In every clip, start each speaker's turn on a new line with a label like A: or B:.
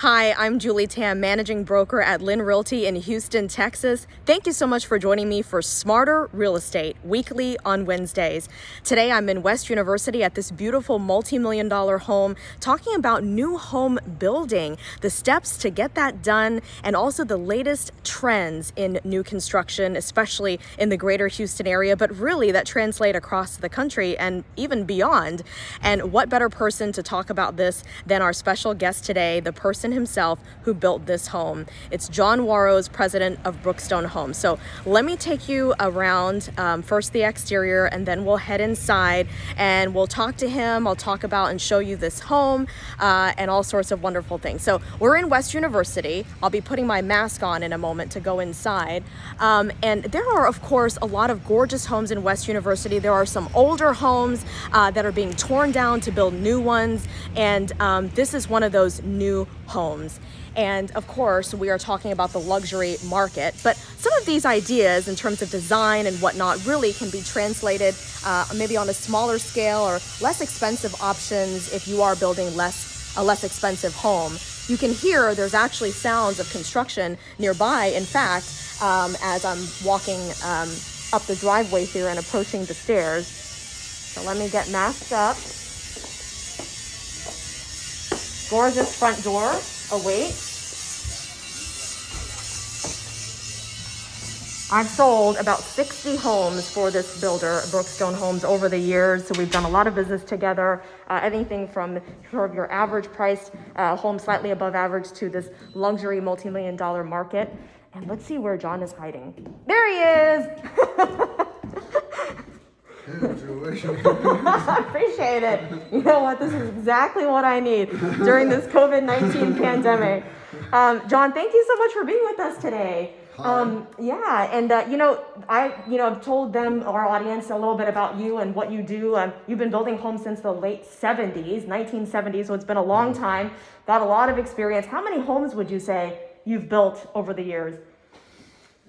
A: Hi, I'm Julie Tam, managing broker at LYN Realty in Houston, Texas. Thank you so much for joining me for Smarter Real Estate, weekly on Wednesdays. Today I'm in West University at this beautiful multi-million-dollar home, talking about new home building, the steps to get that done, and also the latest trends in new construction, especially in the greater Houston area, but really that translate across the country and even beyond. And what better person to talk about this than our special guest today, the person himself who built this home. It's John Wawrose, president of Brookstone Homes. So let me take you around, first the exterior, and then we'll head inside and we'll talk to him. I'll talk about and show you this home and all sorts of wonderful things. So we're in West University. I'll be putting my mask on in a moment to go inside. And there are, of course, a lot of gorgeous homes in West University. There are some older homes that are being torn down to build new ones. And this is one of those new homes. And of course, we are talking about the luxury market, but some of these ideas in terms of design and whatnot really can be translated maybe on a smaller scale or less expensive options if you are building a less expensive home. You can hear there's actually sounds of construction nearby. In fact, as I'm walking up the driveway here and approaching the stairs. So let me get masked up. Gorgeous front door awaits. I've sold about 60 homes for this builder, Brookstone Homes, over the years. So we've done a lot of business together, anything from sort of your average priced home, slightly above average, to this luxury multi-million-dollar market. And let's see where John is hiding. There he is. I appreciate it. You know what? This is exactly what I need during this COVID-19 pandemic. John, thank you so much for being with us today. I've told them, our audience, a little bit about you and what you do. You've been building homes since the late 70s, 1970s, so it's been a long time. Got a lot of experience. How many homes would you say you've built over the years?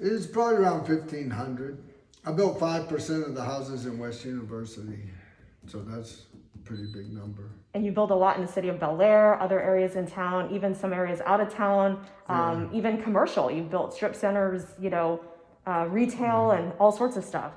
B: It's probably around 1,500. I built 5% of the houses in West University, so that's a pretty big number.
A: And you build a lot in the city of Bel Air, other areas in town, even some areas out of town, even commercial. You've built strip centers, retail, and all sorts of stuff.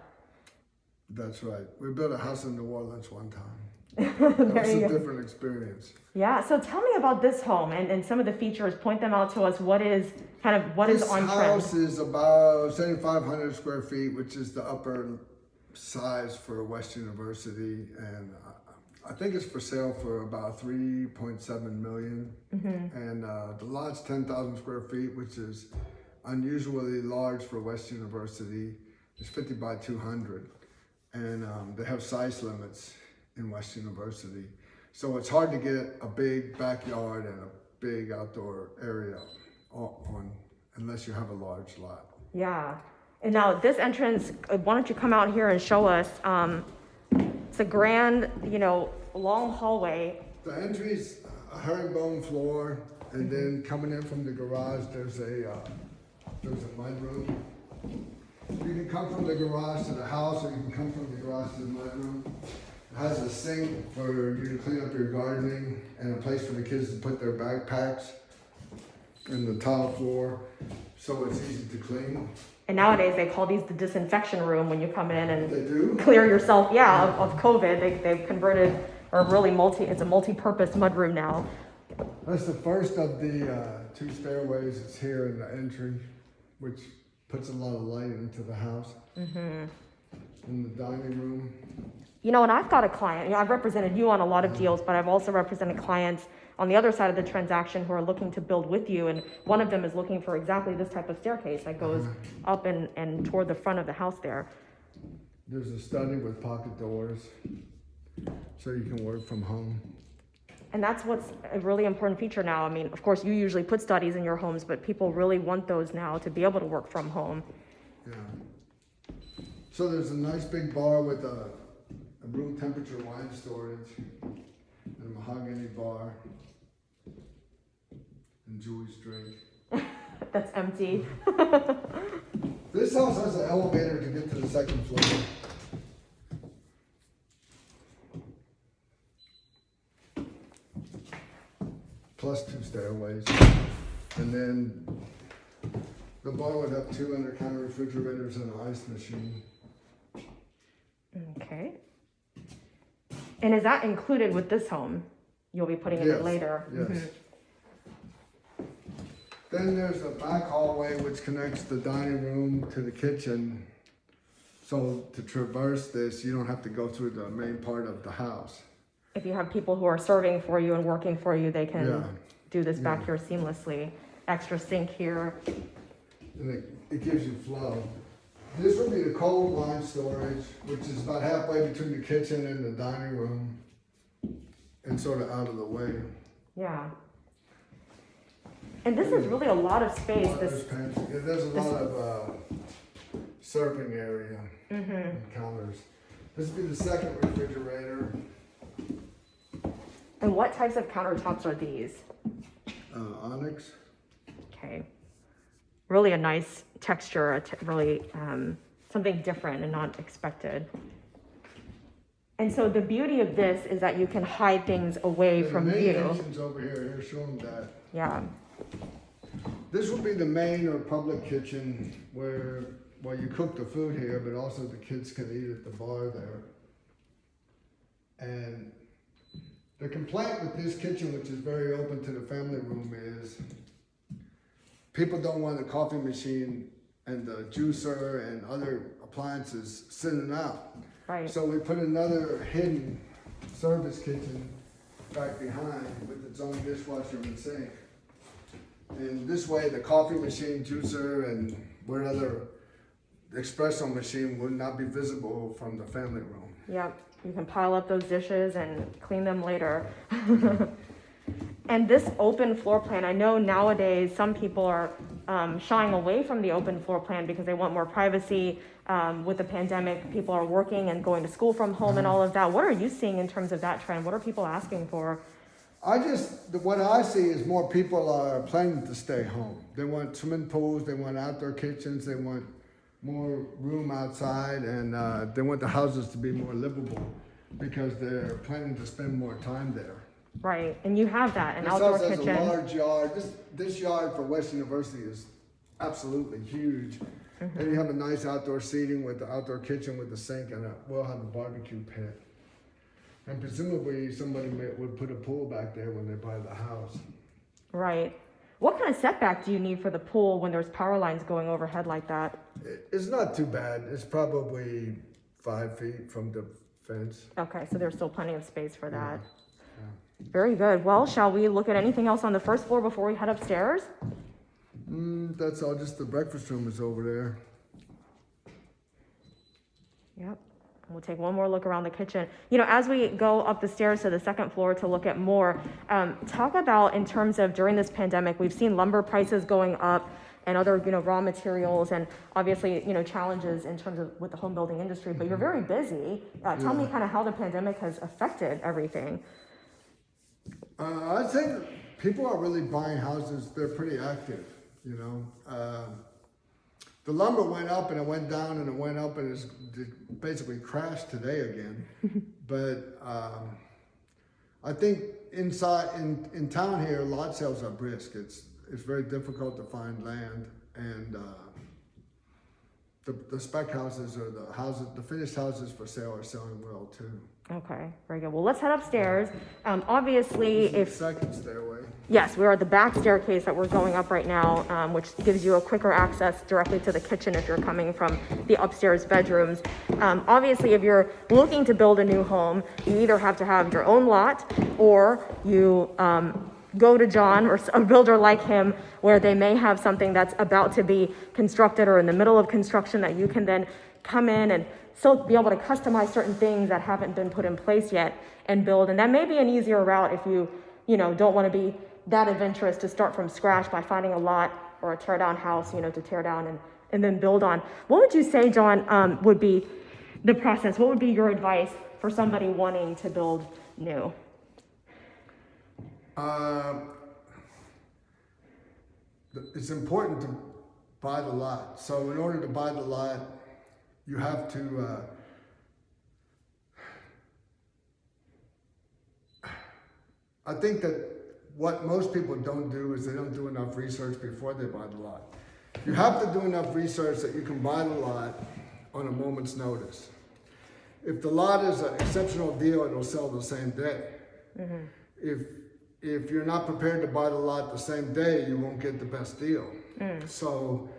B: That's right. We built a house in New Orleans one time. That was a different experience.
A: Yeah, so tell me about this home and some of the features. Point them out to us. What is on trend?
B: This house is about 7,500 square feet, which is the upper size for West University, and I think it's for sale for about $3.7 million. And the lot's 10,000 square feet, which is unusually large for West University. It's 50 by 200, and they have size limits in West University. So it's hard to get a big backyard and a big outdoor area on unless you have a large lot. Yeah.
A: And now this entrance, why don't you come out here and show us? It's a grand, long hallway.
B: The entry's a herringbone floor, and then coming in from the garage, there's a mudroom. You can come from the garage to the house, or you can come from the garage to the mudroom. It has a sink for you to clean up your gardening, and a place for the kids to put their backpacks, and the tile floor, so it's easy to clean.
A: And nowadays they call these the disinfection room when you come in and
B: they do?
A: Clear yourself, of COVID. They've converted, or really it's a multi-purpose mudroom now.
B: That's the first of the 2 stairways. It's here in the entry, which puts a lot of light into the house. In the dining room.
A: And I've got a client, I've represented you on a lot of deals, but I've also represented clients on the other side of the transaction who are looking to build with you. And one of them is looking for exactly this type of staircase that goes up and toward the front of the house there.
B: There's a study with pocket doors, so you can work from home.
A: And that's what's a really important feature now. I mean, of course, you usually put studies in your homes, but people really want those now to be able to work from home.
B: Yeah. So there's a nice big bar with a room temperature wine storage, and a mahogany bar, and Julie's drink.
A: That's empty.
B: This house has an elevator to get to the second floor. plus 2 stairways. And then the bar would have 2 under-counter refrigerators and an ice machine.
A: Okay. And is that included with this home? You'll be putting in it later?
B: Yes. Then there's a back hallway which connects the dining room to the kitchen. So to traverse this, you don't have to go through the main part of the house.
A: If you have people who are serving for you and working for you, they can do this back here seamlessly. Extra sink here.
B: And it gives you flow. This would be the cold line storage, which is about halfway between the kitchen and the dining room and sort of out of the way.
A: Yeah. And this is really a lot of space.
B: There's a lot of serving area and counters. This would be the second refrigerator.
A: And what types of countertops are these?
B: Onyx.
A: Okay. Really a nice texture, really something different and not expected. And so the beauty of this is that you can hide things away from view.
B: The main kitchen's over here, showing that.
A: Yeah.
B: This would be the main or public kitchen where, well, you cook the food here, but also the kids can eat at the bar there. And the complaint with this kitchen, which is very open to the family room, is people don't want the coffee machine and the juicer and other appliances sitting out.
A: Right.
B: So we put another hidden service kitchen back behind with its own dishwasher and sink. And this way the coffee machine, juicer, and whatever espresso machine would not be visible from the family room.
A: Yep. You can pile up those dishes and clean them later. And this open floor plan, I know nowadays some people are shying away from the open floor plan because they want more privacy. With the pandemic, people are working and going to school from home and all of that. What are you seeing in terms of that trend? What are people asking for?
B: What I see is more people are planning to stay home. They want swimming pools, they want outdoor kitchens, they want more room outside, and they want the houses to be more livable because they're planning to spend more time there.
A: Right, and you have that, an outdoor kitchen.
B: This house has a large yard. This yard for West University is absolutely huge. And you have a nice outdoor seating with the outdoor kitchen with the sink, and we'll have a barbecue pit. And presumably somebody would put a pool back there when they buy the house.
A: Right. What kind of setback do you need for the pool when there's power lines going overhead like that?
B: It's not too bad. It's probably 5 feet from the fence.
A: Okay, so there's still plenty of space for that.
B: Yeah.
A: Very good. Well, shall we look at anything else on the first floor before we head upstairs?
B: That's all. Just the breakfast room is over there.
A: Yep. We'll take one more look around the kitchen. You know, as we go up the stairs to the second floor to look at more, talk about in terms of during this pandemic, we've seen lumber prices going up and other, raw materials and obviously, challenges in terms of with the home building industry, but you're very busy. Tell me kind of how the pandemic has affected everything.
B: I'd say people are really buying houses. They're pretty active, The lumber went up and it went down and it went up and it's basically crashed today again. But I think inside in town here, lot sales are brisk. It's very difficult to find land, and the spec houses or the finished houses for sale are selling well too.
A: Okay, very good. Well, let's head upstairs. Obviously,
B: This is the second stairway.
A: Yes, we're at the back staircase that we're going up right now, which gives you a quicker access directly to the kitchen if you're coming from the upstairs bedrooms. Obviously, if you're looking to build a new home, you either have to have your own lot or you go to John or a builder like him where they may have something that's about to be constructed or in the middle of construction that you can then come in and still be able to customize certain things that haven't been put in place yet and build. And that may be an easier route if you don't want to be that adventurous to start from scratch by finding a lot or a tear down house, to tear down and then build on. What would you say, John, would be the process? What would be your advice for somebody wanting to build new?
B: It's important to buy the lot. So in order to buy the lot, you have to I think that what most people don't do is they don't do enough research before they buy the lot. You have to do enough research that you can buy the lot on a moment's notice. If the lot is an exceptional deal, it'll sell the same day. If you're not prepared to buy the lot the same day, you won't get the best deal. So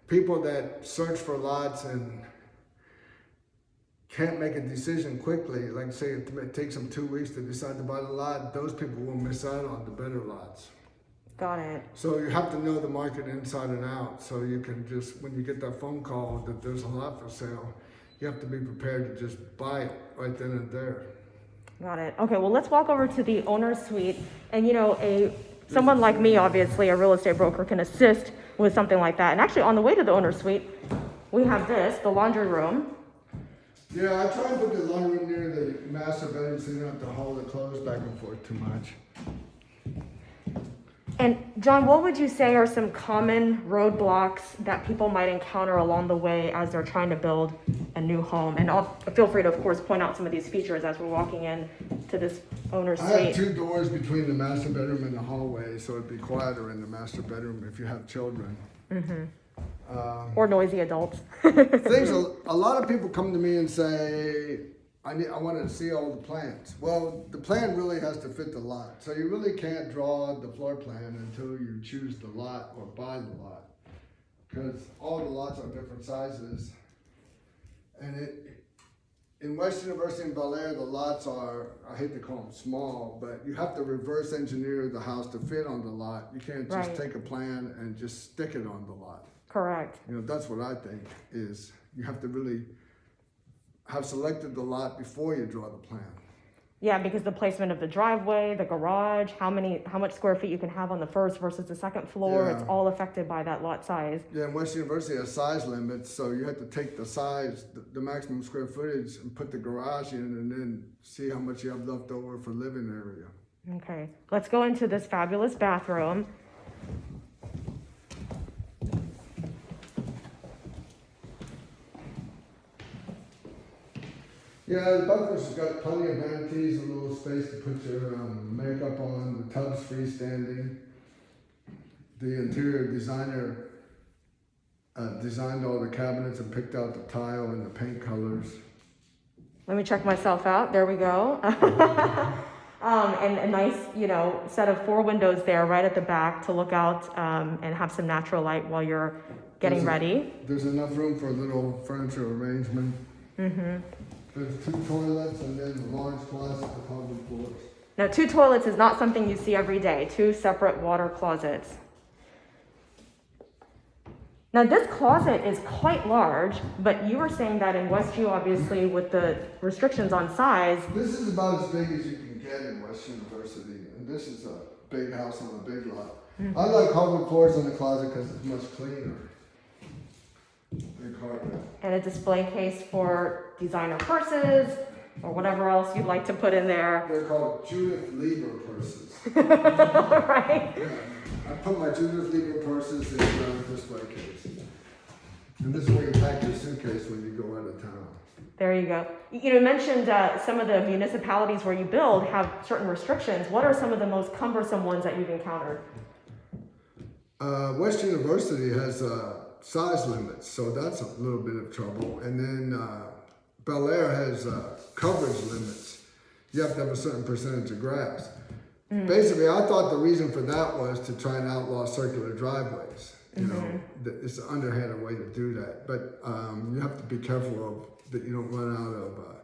B: people that search for lots and can't make a decision quickly, like say it takes them 2 weeks to decide to buy the lot, those people will miss out on the better lots.
A: Got it.
B: So you have to know the market inside and out, so you can just, when you get that phone call that there's a lot for sale, you have to be prepared to just buy it right then and there.
A: Got it. Okay, well, let's walk over to the owner's suite. And you know, someone like me, obviously, a real estate broker, can assist with something like that. And actually, on the way to the owner's suite, we have this, the laundry room.
B: Yeah, I try and put the laundry room near the master bedroom so you don't have to haul the clothes back and forth too much.
A: And John, what would you say are some common roadblocks that people might encounter along the way as they're trying to build a new home? And feel free to, of course, point out some of these features as we're walking in to this owner's suite.
B: I have 2 doors between the master bedroom and the hallway, so it'd be quieter in the master bedroom if you have children.
A: Or noisy adults.
B: A lot of people come to me and say, I wanted to see all the plans. Well, the plan really has to fit the lot. So you really can't draw the floor plan until you choose the lot or buy the lot. Because all the lots are different sizes. And in West University and Bel Air, the lots are, I hate to call them small, but you have to reverse engineer the house to fit on the lot. You can't just take a plan and just stick it on the lot.
A: Correct.
B: You know, that's what I think is you have to really have selected the lot before you draw the plan.
A: Yeah, because the placement of the driveway, the garage, how much square feet you can have on the first versus the second floor, it's all affected by that lot size.
B: Yeah, and West University has size limits, so you have to take the size, the maximum square footage, and put the garage in, and then see how much you have left over for living area.
A: Okay, let's go into this fabulous bathroom.
B: Yeah, the bathroom's got plenty of vanities, a little space to put your makeup on. The tub's freestanding. The interior designer designed all the cabinets and picked out the tile and the paint colors.
A: Let me check myself out. There we go. And a nice, set of 4 windows there right at the back to look out and have some natural light while you're getting ready.
B: There's enough room for a little furniture arrangement. There's 2 toilets and then a large closet with hardwood floors.
A: Now, 2 toilets is not something you see every day. 2 separate water closets. Now, this closet is quite large, but you were saying that in Westview, obviously, with the restrictions on size.
B: This is about as big as you can get in West University, and this is a big house on a big lot. I like hardwood floors in the closet because it's much cleaner. Big carpet.
A: And a display case for designer purses or whatever else you'd like to put in there.
B: They're called Judith Lieber purses.
A: Right?
B: Yeah. I put my Judith Lieber purses in the display case. And this is where you pack your suitcase when you go out of town.
A: There you go. You mentioned some of the municipalities where you build have certain restrictions. What are some of the most cumbersome ones that you've encountered?
B: West University has size limits, so that's a little bit of trouble. And then Bel Air has coverage limits. You have to have a certain percentage of grass. Basically, I thought the reason for that was to try and outlaw circular driveways. You know, it's an underhanded way to do that. But you have to be careful that you don't run out of.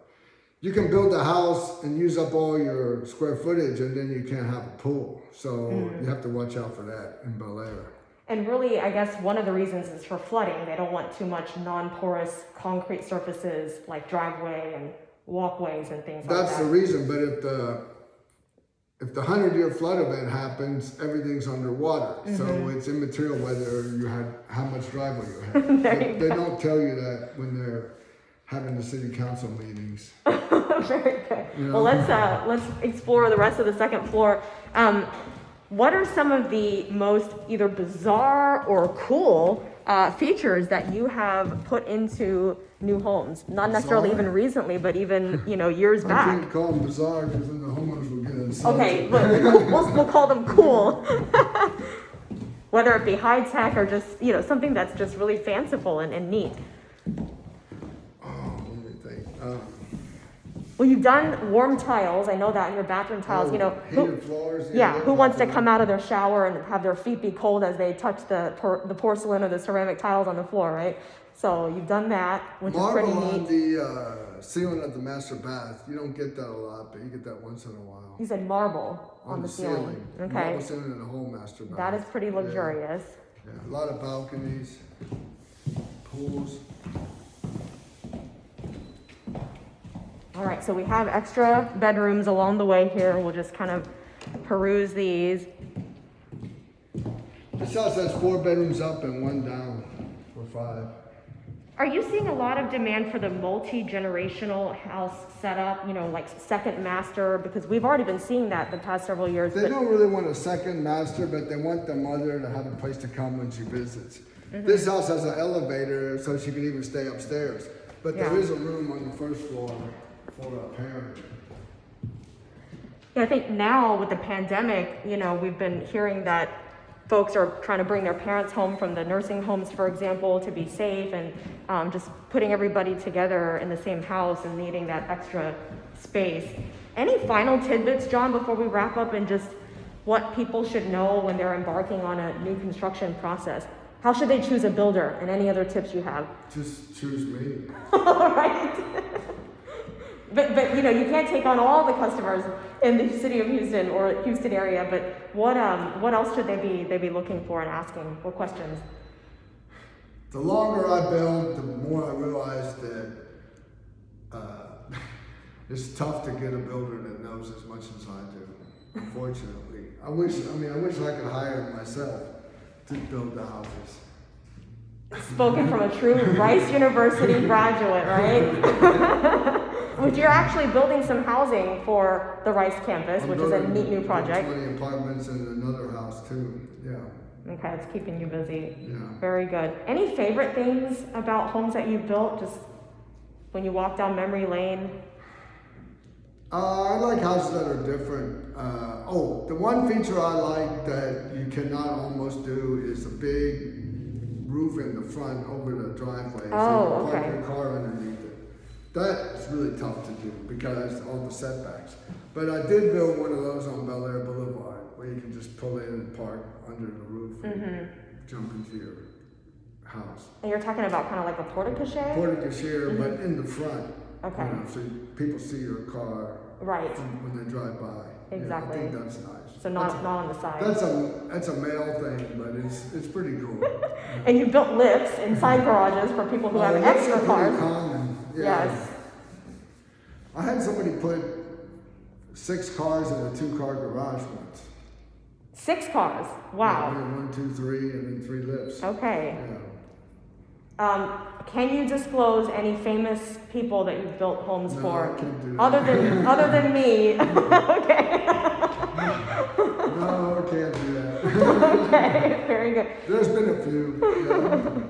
B: You can build a house and use up all your square footage, and then you can't have a pool. So you have to watch out for that in Bel Air.
A: And really, I guess one of the reasons is for flooding. They don't want too much non-porous concrete surfaces like driveway and walkways and things like that.
B: That's the reason, but if the 100-year flood event happens, everything's underwater. So it's immaterial whether you had how much driveway you had. They don't tell you that when they're having the city council meetings.
A: Very good. Well, let's explore the rest of the second floor. What are some of the most either bizarre or cool features that you have put into new homes, not necessarily
B: Bizarre?
A: even recently, but even, years
B: I
A: back.
B: can't call them bizarre because then the homeowners will get insulted.
A: Okay, but we'll call them cool. Whether it be high tech or just, something that's just really fanciful and neat.
B: Oh, let me think.
A: Well, you've done warm tiles. I know that in your bathroom tiles,
B: Heated floors.
A: Yeah, who wants to come out of their shower and have their feet be cold as they touch the porcelain or the ceramic tiles on the floor, right? So you've done that, which is pretty
B: Marble on
A: neat.
B: the ceiling of the master bath. You don't get that a lot, but you get that once in a while.
A: You said marble on the ceiling. Okay.
B: Marble ceiling in the whole master bath.
A: That is pretty luxurious.
B: Yeah, a lot of balconies, pools.
A: All right, so we have extra bedrooms along the way here. We'll just kind of peruse these.
B: This house has 4 bedrooms up and 1 down for 5.
A: Are you seeing a lot of demand for the multi-generational house setup, like second master? Because we've already been seeing that the past several years.
B: They don't really want a second master, but they want the mother to have a place to come when she visits.
A: Mm-hmm.
B: This house has an elevator so she can even stay upstairs. But there
A: Yeah.
B: is a room on the first floor for a parent.
A: Yeah, I think now with the pandemic, we've been hearing that folks are trying to bring their parents home from the nursing homes, for example, to be safe, and just putting everybody together in the same house and needing that extra space. Any final tidbits, John, before we wrap up, and just what people should know when they're embarking on a new construction process? How should they choose a builder, and any other tips you have?
B: Just choose me.
A: All right. But you can't take on all the customers in the city of Houston or Houston area. But what else should they be looking for and asking? What questions?
B: The longer I build, the more I realize that it's tough to get a builder that knows as much as I do. Unfortunately, I wish I could hire myself to build the houses.
A: Spoken from a true Rice University graduate, right? Which you're actually building some housing for the Rice campus, which is a neat new project.
B: 20 apartments and another house too. Yeah.
A: Okay, it's keeping you busy.
B: Yeah.
A: Very good. Any favorite things about homes that you've built, just when you walk down memory lane?
B: I like houses that are different. The one feature I like that you cannot almost do is a big roof in the front over the driveway.
A: Oh,
B: so you can
A: okay.
B: park your car underneath it. That's really tough to do because all the setbacks. But I did build one of those on Bel Air Boulevard where you can just pull in and park under the roof and jump into your house.
A: And you're talking about kind of like a porte-cochere?
B: Porte-cochere, but in the front.
A: Okay.
B: So people see your car
A: Right.
B: when they drive by.
A: Exactly.
B: Yeah, I think that's nice.
A: So not on the side.
B: That's a male thing, but it's pretty cool.
A: And you built lifts inside garages for people who have
B: That's
A: extra
B: pretty
A: cars.
B: common. Yeah.
A: Yes.
B: I had somebody put 6 cars in a 2-car garage once.
A: 6 cars. Wow.
B: Yeah, 1, 2, 3, and then 3 lifts.
A: Okay.
B: Yeah.
A: Can you disclose any famous people that you've built homes
B: No,
A: for?
B: I can't do that.
A: Other than me. Okay.
B: No, I can't do that.
A: Okay. Very good.
B: There's been a few. Yeah.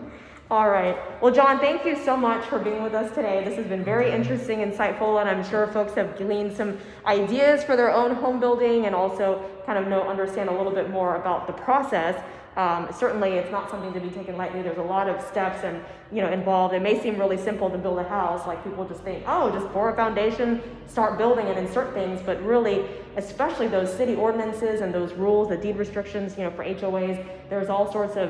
A: All right. Well, John, thank you so much for being with us today. This has been very interesting, insightful, and I'm sure folks have gleaned some ideas for their own home building and also kind of understand a little bit more about the process. Certainly, it's not something to be taken lightly. There's a lot of steps and involved. It may seem really simple to build a house, like people just think, oh, just pour a foundation, start building, and insert things. But really, especially those city ordinances and those rules, the deed restrictions, for HOAs, there's all sorts of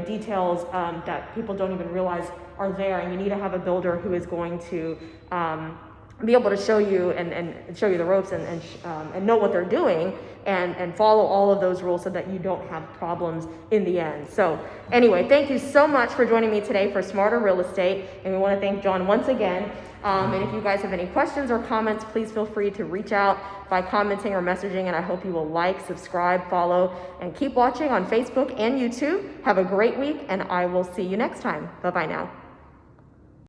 A: details that people don't even realize are there, and you need to have a builder who is going to be able to show you and show you the ropes and know what they're doing and follow all of those rules so that you don't have problems in the end. So anyway, thank you so much for joining me today for Smarter Real Estate, and we want to thank John once again. And if you guys have any questions or comments, please feel free to reach out by commenting or messaging, and I hope you will like, subscribe, follow, and keep watching on Facebook and YouTube. Have a great week, and I will see you next time. Bye-bye now.